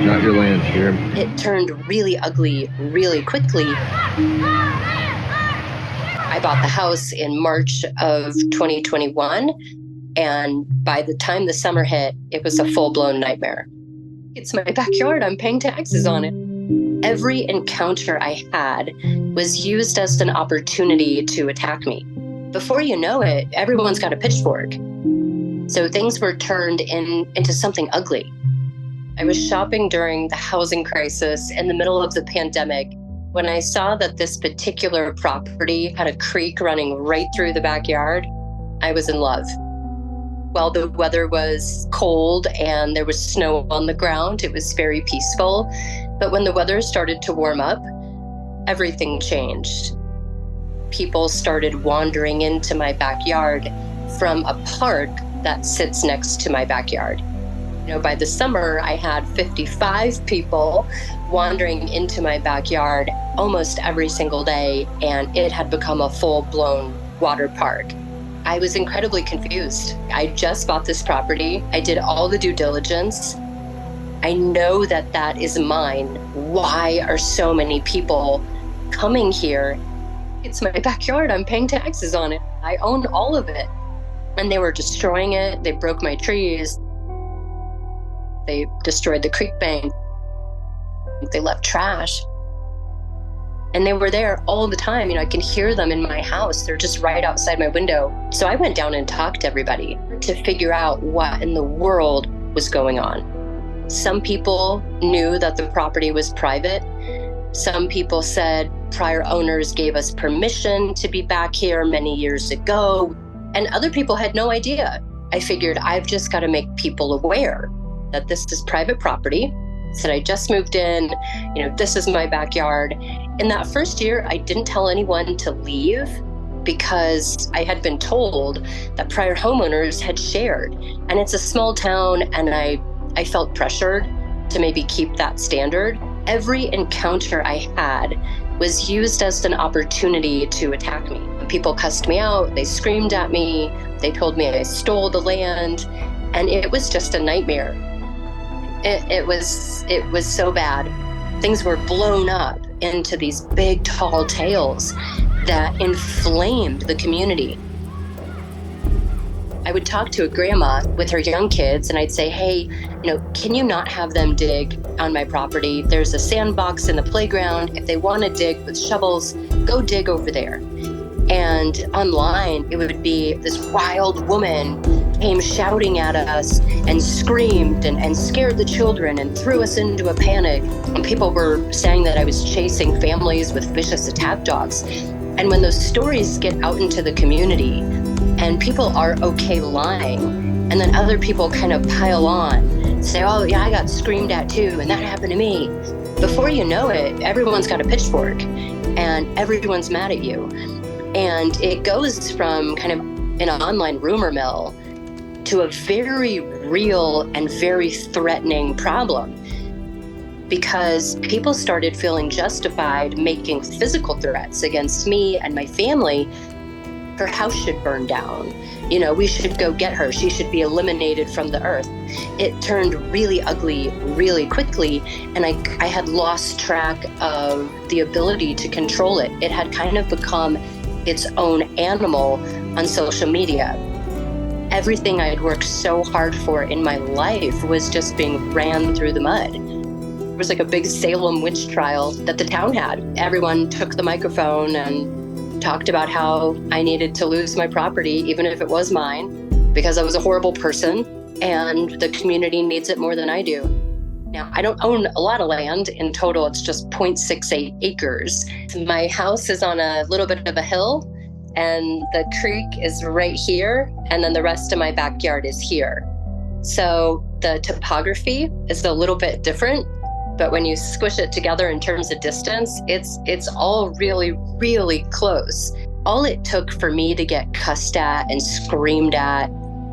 not your land here. It turned really ugly really quickly. I bought the house in March of 2021, and by the time the summer hit, it was a full-blown nightmare. It's my backyard. I'm paying taxes on it. Every encounter I had was used as an opportunity to attack me. Before you know it, everyone's got a pitchfork. So things were turned into something ugly. I was shopping during the housing crisis in the middle of the pandemic when I saw that this particular property had a creek running right through the backyard. I was in love. While the weather was cold and there was snow on the ground, it was very peaceful. But when the weather started to warm up, everything changed. People started wandering into my backyard from a park that sits next to my backyard. By the summer, I had 55 people wandering into my backyard almost every single day, and it had become a full-blown water park. I was incredibly confused. I just bought this property. I did all the due diligence. I know that that is mine. Why are so many people coming here? It's my backyard. I'm paying taxes on it. I own all of it. And they were destroying it. They broke my trees. They destroyed the creek bank. They left trash. And they were there all the time. I can hear them in my house. They're just right outside my window. So I went down and talked to everybody to figure out what in the world was going on. Some people knew that the property was private. Some people said prior owners gave us permission to be back here many years ago. And other people had no idea. I figured I've just got to make people aware that this is private property. Said I just moved in, this is my backyard. In that first year, I didn't tell anyone to leave because I had been told that prior homeowners had shared. And it's a small town, and I felt pressured to maybe keep that standard. Every encounter I had was used as an opportunity to attack me. People cussed me out, they screamed at me, they told me I stole the land, and it was just a nightmare. It was so bad. Things were blown up into these big, tall tales that inflamed the community. I would talk to a grandma with her young kids, and I'd say, hey, can you not have them dig on my property? There's a sandbox in the playground. If they want to dig with shovels, go dig over there. And online, it would be this wild woman came shouting at us and screamed and scared the children and threw us into a panic. And people were saying that I was chasing families with vicious attack dogs. And when those stories get out into the community and people are okay lying, and then other people kind of pile on, say, oh yeah, I got screamed at too, and that happened to me. Before you know it, everyone's got a pitchfork and everyone's mad at you. And it goes from kind of an online rumor mill to a very real and very threatening problem, because people started feeling justified making physical threats against me and my family. Her house should burn down. We should go get her. She should be eliminated from the earth. It turned really ugly really quickly, and I had lost track of the ability to control it. It had kind of become its own animal on social media. Everything I had worked so hard for in my life was just being ran through the mud. It was like a big Salem witch trial that the town had. Everyone took the microphone and talked about how I needed to lose my property, even if it was mine, because I was a horrible person and the community needs it more than I do. Now, I don't own a lot of land. In total, it's just 0.68 acres. My house is on a little bit of a hill, and the creek is right here, and then the rest of my backyard is here. So the topography is a little bit different, but when you squish it together in terms of distance, it's all really, really close. All it took for me to get cussed at and screamed at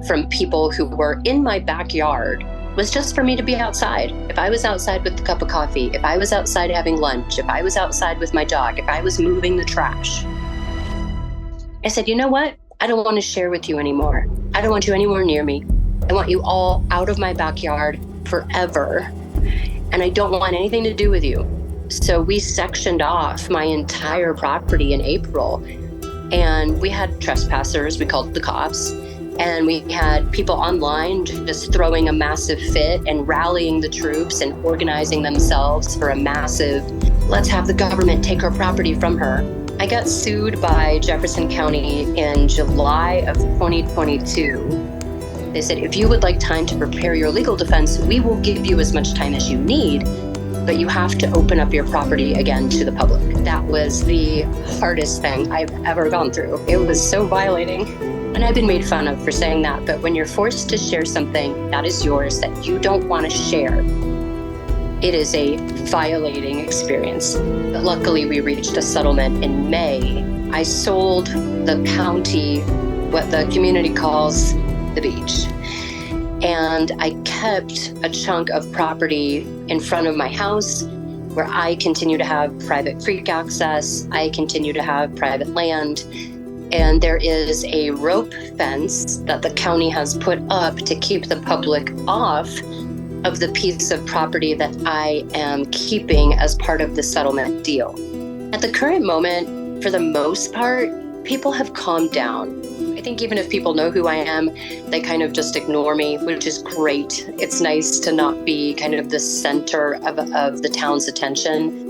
from people who were in my backyard was just for me to be outside. If I was outside with a cup of coffee, if I was outside having lunch, if I was outside with my dog, if I was moving the trash, I said, you know what? I don't want to share with you anymore. I don't want you anywhere near me. I want you all out of my backyard forever. and I don't want anything to do with you. So we sectioned off my entire property in April, and we had trespassers. We called the cops, and we had people online just throwing a massive fit and rallying the troops and organizing themselves for a massive, let's have the government take our property from her. I got sued by Jefferson County in July of 2022. They said, if you would like time to prepare your legal defense, we will give you as much time as you need, but you have to open up your property again to the public. That was the hardest thing I've ever gone through. It was so violating. And I've been made fun of for saying that, but when you're forced to share something that is yours that you don't want to share, it is a violating experience. But luckily, we reached a settlement in May. I sold the county, what the community calls the beach. And I kept a chunk of property in front of my house where I continue to have private creek access. I continue to have private land. And there is a rope fence that the county has put up to keep the public off of the piece of property that I am keeping as part of the settlement deal. At the current moment, for the most part, people have calmed down. I think even if people know who I am, they kind of just ignore me, which is great. It's nice to not be kind of the center of the town's attention.